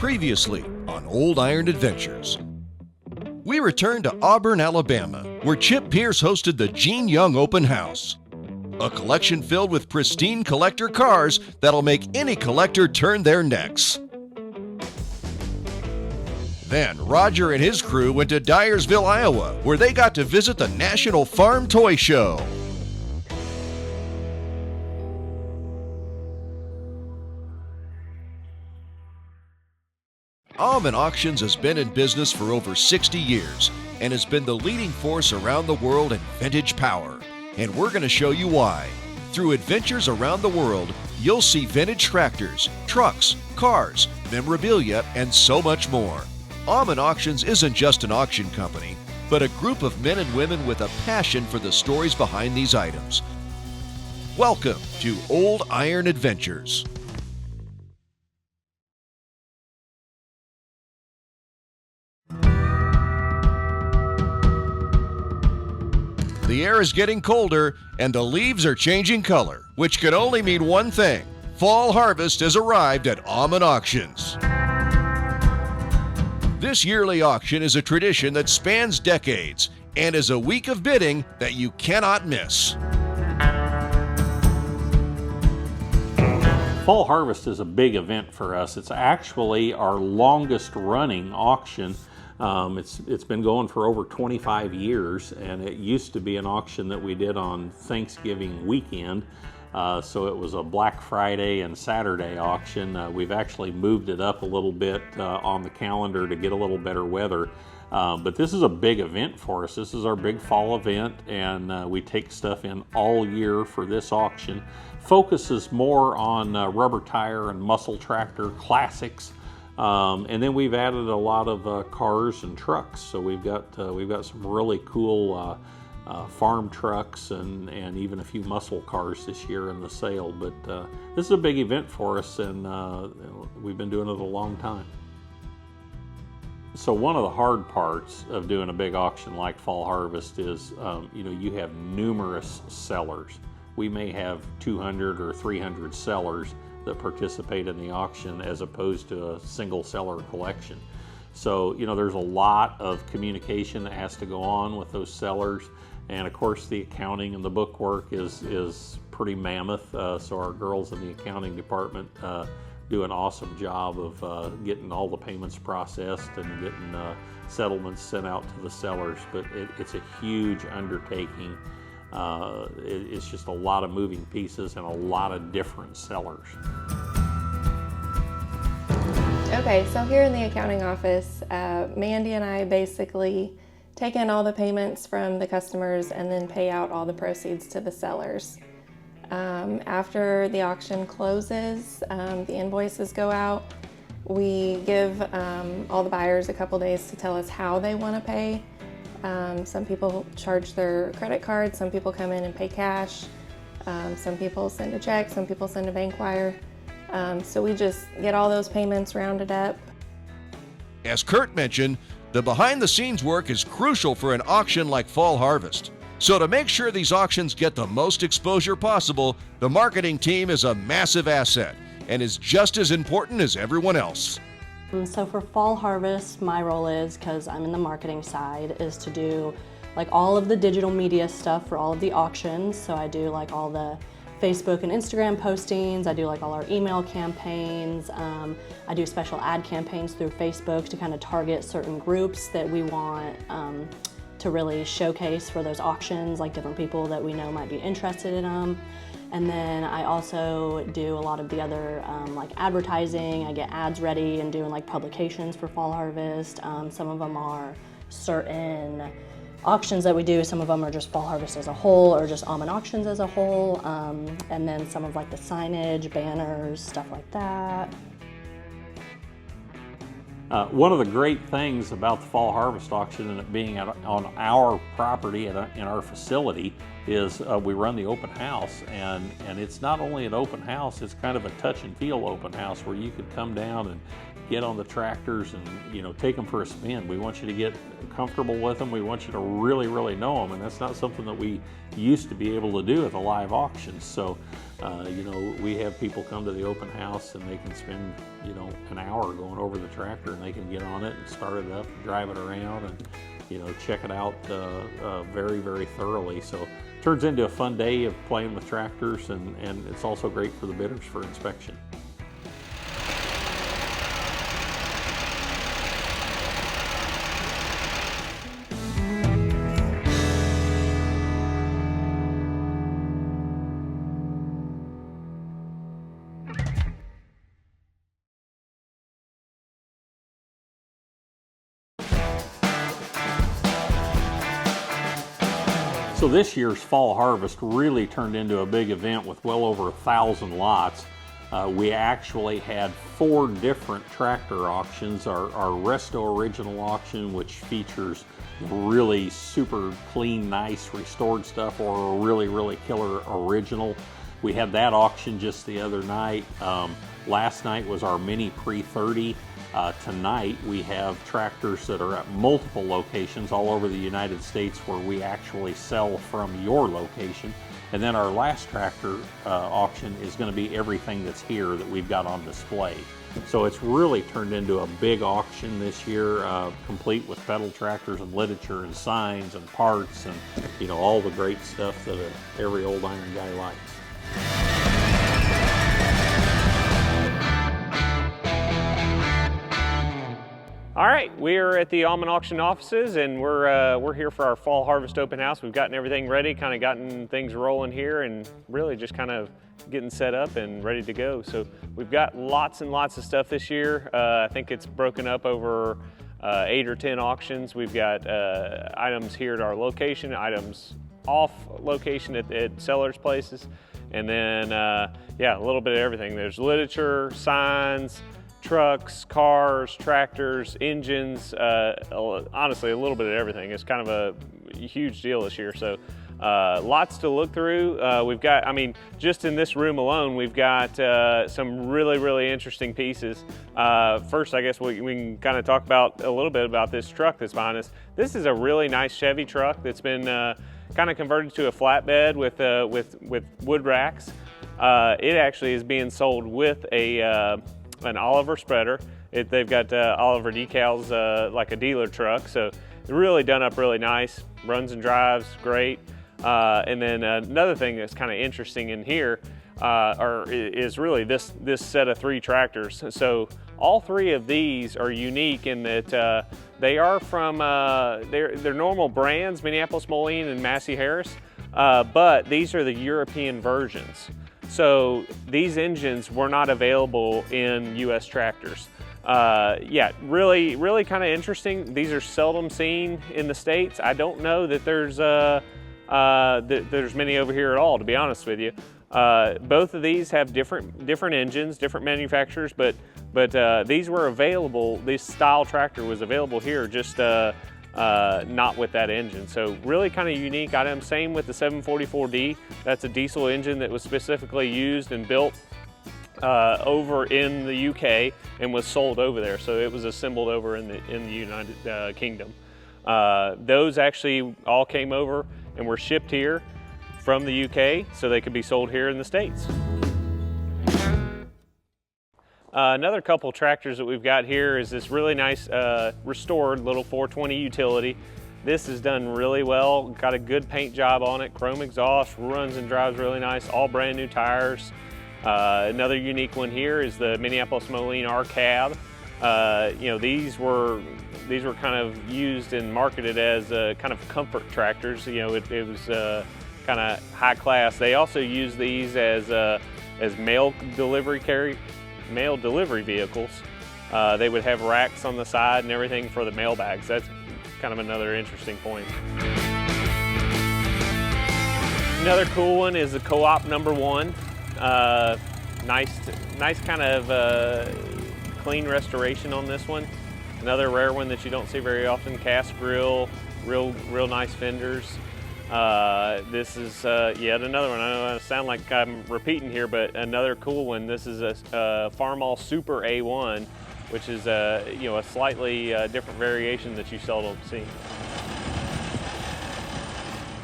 Previously on Old Iron Adventures. We return to Auburn, Alabama, where Chip Pierce hosted the Gene Young Open House. A collection filled with pristine collector cars that'll make any collector turn their necks. Then Roger and his crew went to Dyersville, Iowa, where they got to visit the National Farm Toy Show. Aumann Auctions has been in business for over 60 years and has been the leading force around the world in vintage power. And we're going to show you why. Through adventures around the world, you'll see vintage tractors, trucks, cars, memorabilia, and so much more. Aumann Auctions isn't just an auction company, but a group of men and women with a passion for the stories behind these items. Welcome to Old Iron Adventures. The air is getting colder and the leaves are changing color, which could only mean one thing. Fall harvest has arrived at Aumann Auctions. This yearly auction is a tradition that spans decades and is a week of bidding that you cannot miss. Fall harvest is a big event for us. It's actually our longest running auction. It's been going for over 25 years, and it used to be an auction that we did on Thanksgiving weekend. So it was a Black Friday and Saturday auction. We've actually moved it up a little bit on the calendar to get a little better weather. But this is a big event for us. This is our big fall event, and we take stuff in all year for this auction. Focuses more on rubber tire and muscle tractor classics. And then we've added a lot of cars and trucks. So we've got some really cool farm trucks and even a few muscle cars this year in the sale. But this is a big event for us, and we've been doing it a long time. So one of the hard parts of doing a big auction like Fall Harvest is, you have numerous sellers. We may have 200 or 300 sellers that participate in the auction as opposed to a single seller collection. So, there's a lot of communication that has to go on with those sellers. And of course, the accounting and the bookwork is pretty mammoth. So our girls in the accounting department do an awesome job of getting all the payments processed and getting settlements sent out to the sellers. But it's a huge undertaking. It's just a lot of moving pieces and a lot of different sellers. Okay, so here in the accounting office, Mandy and I basically take in all the payments from the customers and then pay out all the proceeds to the sellers. After the auction closes, the invoices go out. We give all the buyers a couple days to tell us how they want to pay. Some people charge their credit card, some people come in and pay cash, some people send a check, some people send a bank wire. So we just get all those payments rounded up. As Kurt mentioned, the behind-the-scenes work is crucial for an auction like Fall Harvest. So to make sure these auctions get the most exposure possible, the marketing team is a massive asset and is just as important as everyone else. So for Fall Harvest, my role is, because I'm in the marketing side, is to do like all of the digital media stuff for all of the auctions. So I do like all the Facebook and Instagram postings, I do like all our email campaigns, I do special ad campaigns through Facebook to kind of target certain groups that we want to really showcase for those auctions, like different people that we know might be interested in them. And then I also do a lot of the other like advertising. I get ads ready and doing like publications for Fall Harvest. Some of them are certain auctions that we do. Some of them are just Fall Harvest as a whole or just Aumann Auctions as a whole. And then some of like the signage, banners, stuff like that. One of the great things about the Fall Harvest auction and it being on our property in our facility is we run the open house, and it's not only an open house, it's kind of a touch and feel open house where you could come down and get on the tractors and take them for a spin. We want you to get comfortable with them. We want you to really, really know them, and that's not something that we used to be able to do at the live auctions. So You know, we have people come to the open house and they can spend, you know, an hour going over the tractor, and they can get on it and start it up and drive it around and, you know, check it out very, very thoroughly. So it turns into a fun day of playing with tractors, and it's also great for the bidders for inspection. So this year's fall harvest really turned into a big event with well over 1,000 lots. We actually had 4 different tractor auctions. Our Resto Original auction, which features really super clean, nice restored stuff, or a really, really killer original. We had that auction just the other night. Last night was our mini pre-30. Tonight we have tractors that are at multiple locations all over the United States where we actually sell from your location. And then our last tractor auction is going to be everything that's here that we've got on display. So it's really turned into a big auction this year, complete with pedal tractors and literature and signs and parts and, you know, all the great stuff that every old iron guy likes. All right, we're at the Aumann Auction offices, and we're here for our fall harvest open house. We've gotten everything ready, kind of gotten things rolling here, and really just kind of getting set up and ready to go. So we've got lots and lots of stuff this year. I think it's broken up over 8 or 10 auctions. We've got items here at our location, items off location at sellers' places, and then yeah, a little bit of everything. There's literature, signs, trucks, cars, tractors, engines, honestly a little bit of everything. It's kind of a huge deal this year, so lots to look through. We've got, I mean, just in this room alone, we've got some really, really interesting pieces. First, I guess we can kind of talk about a little bit about this truck that's behind us. This is a really nice Chevy truck that's been kind of converted to a flatbed with wood racks. It actually is being sold with an Oliver spreader. They've got Oliver decals like a dealer truck, so really done up really nice, runs and drives great. And then another thing that's kind of interesting in here is really this set of 3 tractors. So all 3 of these are unique in that they are from they're normal brands, Minneapolis Moline and Massey Harris, but these are the European versions. So these engines were not available in U.S. tractors. Yeah, really kind of interesting. These are seldom seen in the States. I don't know that there's many over here at all, to be honest with you. Both of these have different engines, different manufacturers, but these were available. This style tractor was available here, just not with that engine. So really kind of unique item. Same with the 744D. That's a diesel engine that was specifically used and built over in the UK and was sold over there. So it was assembled over in the United Kingdom. Those actually all came over and were shipped here from the UK so they could be sold here in the States. Another couple tractors that we've got here is this really nice restored little 420 utility. This is done really well, got a good paint job on it, chrome exhaust, runs and drives really nice, all brand new tires. Another unique one here is the Minneapolis Moline R cab. You know, these were kind of used and marketed as kind of comfort tractors. You know, it was kind of high class. They also use these as mail delivery vehicles. They would have racks on the side and everything for the mail bags. That's kind of another interesting point. Another cool one is the Co-op #1. Nice kind of clean restoration on this one. Another rare one that you don't see very often. Cast grill, real nice fenders. This is yet another one. I know I sound like I'm repeating here, but another cool one. This is a Farmall Super A1, which is you know, a slightly different variation that you seldom see.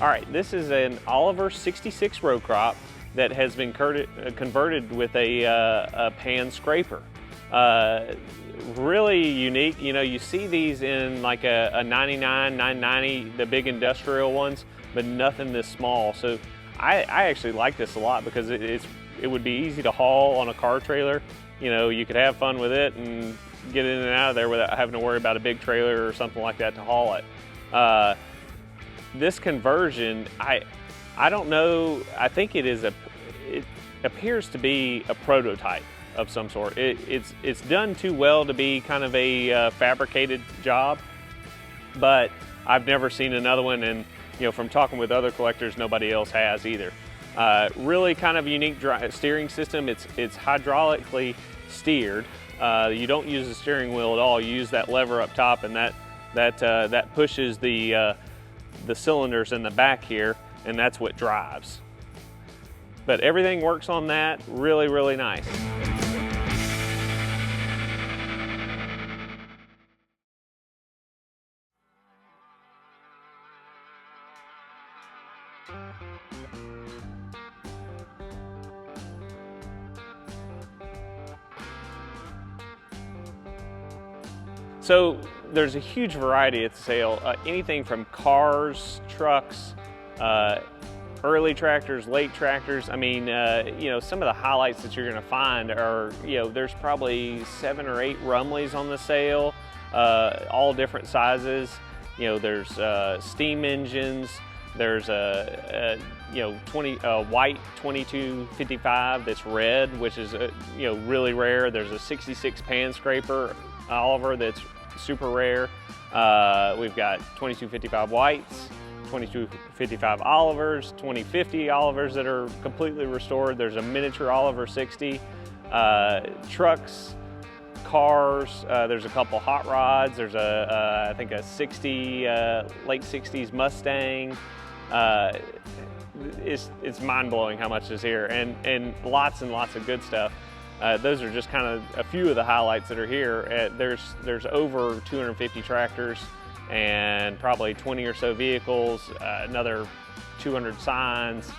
All right, this is an Oliver 66 row crop. that has been converted with a pan scraper. Really unique. You know, you see these in like a 99, 990, the big industrial ones, but nothing this small. So I actually like this a lot because it would be easy to haul on a car trailer. You know, you could have fun with it and get in and out of there without having to worry about a big trailer or something like that to haul it. This conversion, I don't know, I think it appears to be a prototype of some sort. It's done too well to be kind of a fabricated job, but I've never seen another one, and you know, from talking with other collectors, nobody else has either. Really kind of unique steering system. It's hydraulically steered. You don't use the steering wheel at all. You use that lever up top, and that pushes the cylinders in the back here, and that's what drives. But everything works on that. Really, really nice. So there's a huge variety at the sale, anything from cars, trucks, early tractors, late tractors. I mean, you know, some of the highlights that you're gonna find are, you know, there's probably 7 or 8 Rumleys on the sale, all different sizes. You know, there's steam engines, there's a you know, white 2255 that's red, which is you know, really rare. There's a 66 pan scraper Oliver that's super rare. We've got 2255 whites, 2255 Olivers, 2050 Olivers that are completely restored. There's a miniature Oliver 60, trucks, cars. There's a couple hot rods. There's I think a 60 late 60s Mustang. It's mind-blowing how much is here, and lots of good stuff. Those are just kind of a few of the highlights that are here. There's over 250 tractors and probably 20 or so vehicles, another 200 signs,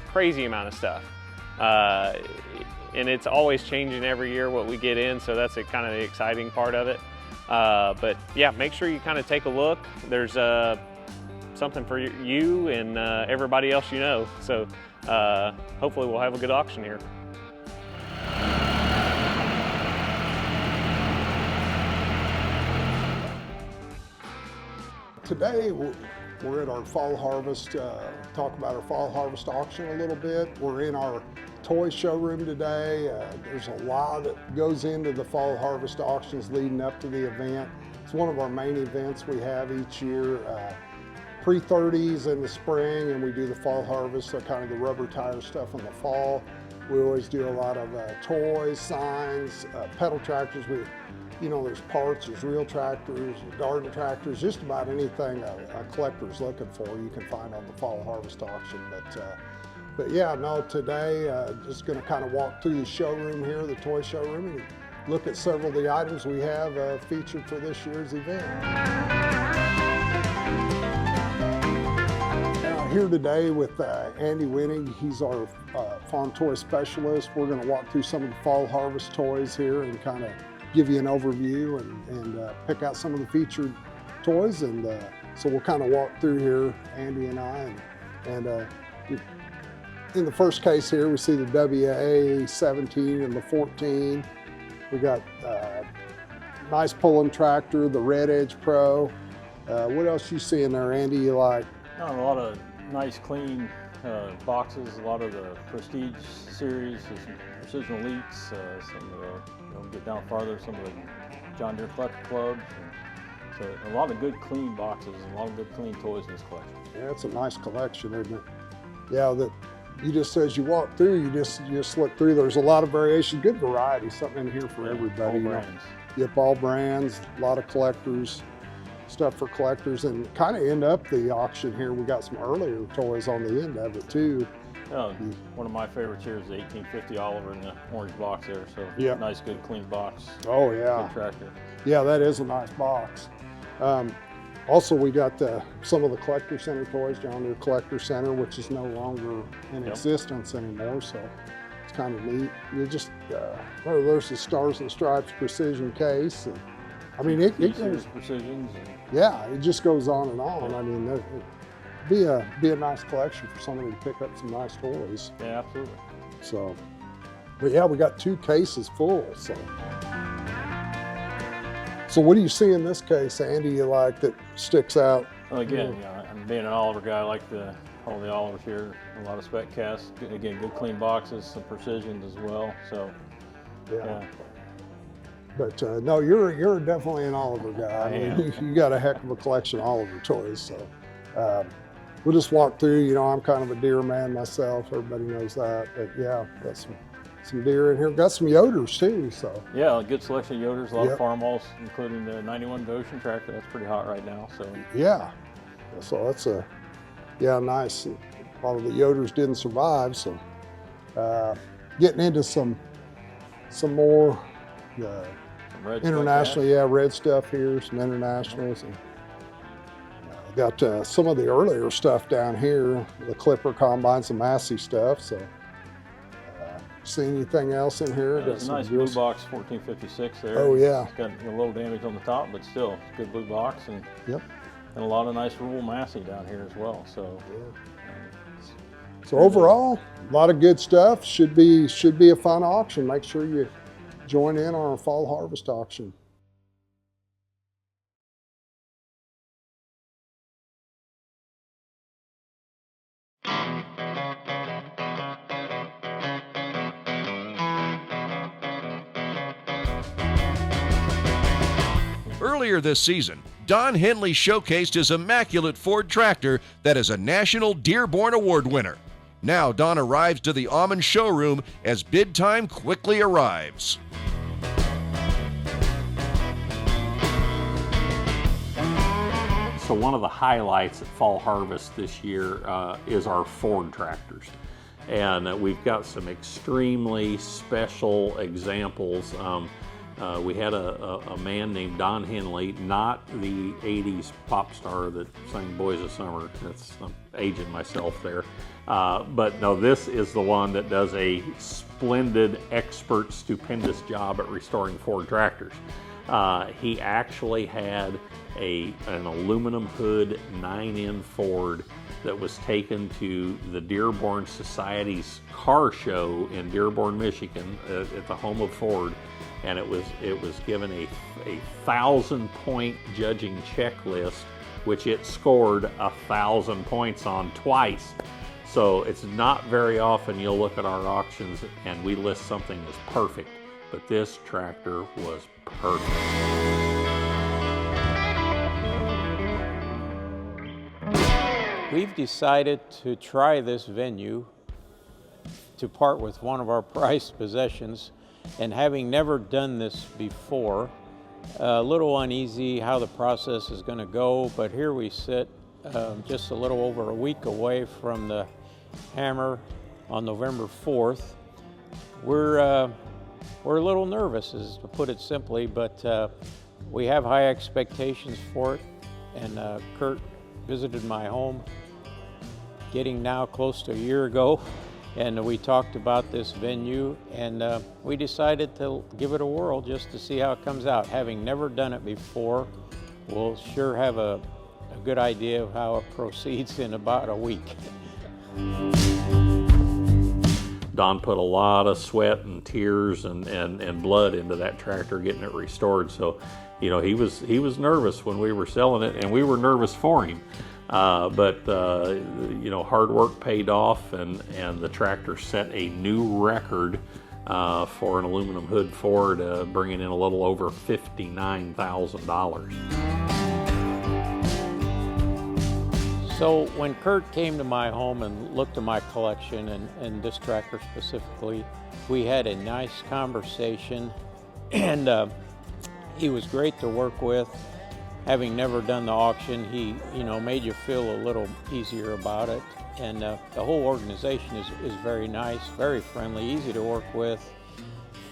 crazy amount of stuff. And it's always changing every year what we get in, so that's kind of the exciting part of it. But yeah, make sure you kind of take a look. There's something for you and everybody else you know. So hopefully we'll have a good auction here. Today we're at our fall harvest, talk about our fall harvest auction a little bit. We're in our toy showroom today. There's a lot that goes into the fall harvest auctions leading up to the event. It's one of our main events we have each year. Pre-30s in the spring, and we do the fall harvest, so kind of the rubber tire stuff in the fall. We always do a lot of toys, signs, pedal tractors. You know, there's parts, there's real tractors, garden tractors, just about anything a collector's looking for you can find on the fall harvest auction. But yeah, no, today just going to kind of walk through the showroom here, the toy showroom, and look at several of the items we have featured for this year's event. Here today with Andy Winning. He's our farm toy specialist. We're going to walk through some of the fall harvest toys here and kind of give you an overview and pick out some of the featured toys. And so we'll kind of walk through here, Andy and I. And in the first case here, we see the WA-17 and the 14. We got nice pulling tractor, the Red Edge Pro. What else you see in there, Andy, you like? A lot of nice clean boxes, a lot of the Prestige series, some Precision Elites, some of the, get down farther, some of the John Deere Collector Clubs. So a lot of good clean boxes, and a lot of good clean toys in this collection. Yeah, it's a nice collection, isn't it? Yeah, that you just, as you walk through, you just look through, there's a lot of variation, good variety, something in here for everybody. All brands. Yep, all brands, a lot of collectors. Stuff for collectors, and kind of end up the auction here. We got some earlier toys on the end of it too. One of my favorites here is the 1850 Oliver in the orange box there. So yep. Nice, good, clean box. Oh yeah. Good tractor. Yeah, that is a nice box. Also, we got some of the Collector Center toys, John Deere Collector Center, which is no longer in existence anymore, so it's kind of neat. You just, there's the Stars and Stripes Precision case. And, I mean, it goes, Precisions. yeah, it just goes on and on. I mean, it'd be a nice collection for somebody to pick up some nice toys. Yeah, absolutely. So, but yeah, we got 2 cases full, so. So what do you see in this case, Andy, you like that sticks out? Well, again, I'm being an Oliver guy. I like all the Olivers here. A lot of spec casts. Again, good clean boxes, some precisions as well. So, yeah. But no, you're definitely an Oliver guy. I mean, you got a heck of a collection of Oliver toys. So we'll just walk through. You know, I'm kind of a deer man myself. Everybody knows that. But yeah, got some deer in here. Got some Yoders too. So yeah, a good selection of Yoders. A lot of farm-alls, including the 91 Devotion tractor. That's pretty hot right now. So yeah, so that's nice. A lot of the Yoders didn't survive. So getting into some more. Internationally, red stuff here, some internationals. And, got some of the earlier stuff down here, the Clipper combines, some Massey stuff. So, see anything else in here? There's a nice blue box 1456 there. Oh yeah. It's got a little damage on the top, but still, good blue box, and a lot of nice rural Massey down here as well. So. So overall, a lot of good stuff. Should be a fun auction. Make sure you join in on our fall harvest auction. Earlier this season, Don Henley showcased his immaculate Ford tractor that is a National Dearborn Award winner. Now Don arrives to the Aumann showroom as bid time quickly arrives. So one of the highlights at Fall Harvest this year is our Ford tractors. And we've got some extremely special examples. We had a man named Don Henley, not the 80s pop star that sang Boys of Summer. I'm aging myself there. But no, this is the one that does a splendid, expert, stupendous job at restoring Ford tractors. He actually had an aluminum hood 9N Ford that was taken to the Dearborn Society's car show in Dearborn, Michigan, at the home of Ford. And it was given a 1,000-point judging checklist, which it scored 1,000 points on twice. So it's not very often you'll look at our auctions and we list something as perfect, but this tractor was perfect. We've decided to try this venue to part with one of our prized possessions, and having never done this before, a little uneasy how the process is going to go, but here we sit just a little over a week away from the Hammer on November 4th. We're a little nervous, to put it simply, but we have high expectations for it, and Kurt visited my home getting now close to a year ago, and we talked about this venue, and we decided to give it a whirl just to see how it comes out. Having never done it before, we'll sure have a good idea of how it proceeds in about a week. Don put a lot of sweat and tears and blood into that tractor getting it restored. So, you know, he was nervous when we were selling it, and we were nervous for him. But you know, hard work paid off, and the tractor set a new record for an aluminum hood Ford, bringing in a little over $59,000. So when Kurt came to my home and looked at my collection and this tractor specifically, we had a nice conversation, and he was great to work with. Having never done the auction, he made you feel a little easier about it, and the whole organization is very nice, very friendly, easy to work with.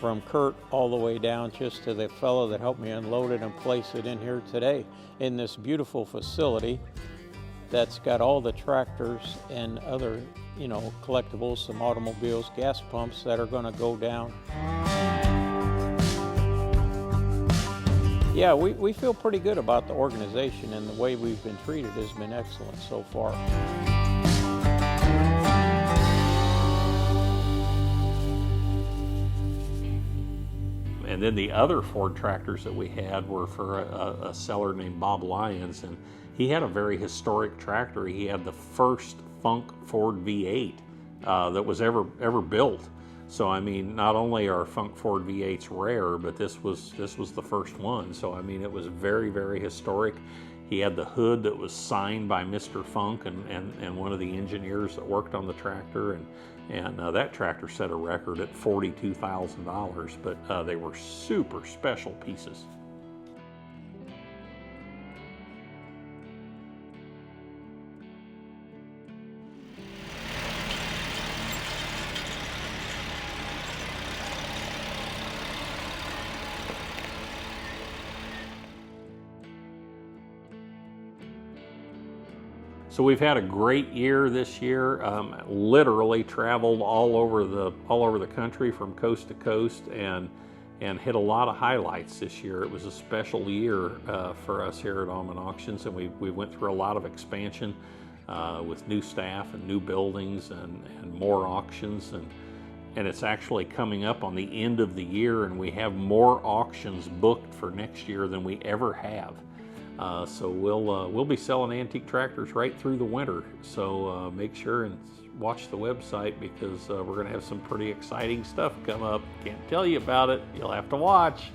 from Kurt all the way down just to the fellow that helped me unload it and place it in here today in this beautiful facility that's got all the tractors and other, you know, collectibles, some automobiles, gas pumps that are going to go down. Yeah, we feel pretty good about the organization, and the way we've been treated has been excellent so far. And then the other Ford tractors that we had were for a seller named Bob Lyons, and he had a very historic tractor. He had the first Funk Ford V8 that was ever built. So I mean, not only are Funk Ford V8s rare, but this was the first one. So I mean, it was very, very historic. He had the hood that was signed by Mr. Funk and one of the engineers that worked on the tractor, and that tractor set a record at $42,000, but they were super special pieces. So we've had a great year this year. Literally traveled all over the country from coast to coast, and hit a lot of highlights this year. It was a special year for us here at Aumann Auctions, and we went through a lot of expansion with new staff and new buildings and more auctions, and it's actually coming up on the end of the year, and we have more auctions booked for next year than we ever have. So we'll be selling antique tractors right through the winter. So make sure and watch the website, because we're going to have some pretty exciting stuff come up. Can't tell you about it. You'll have to watch.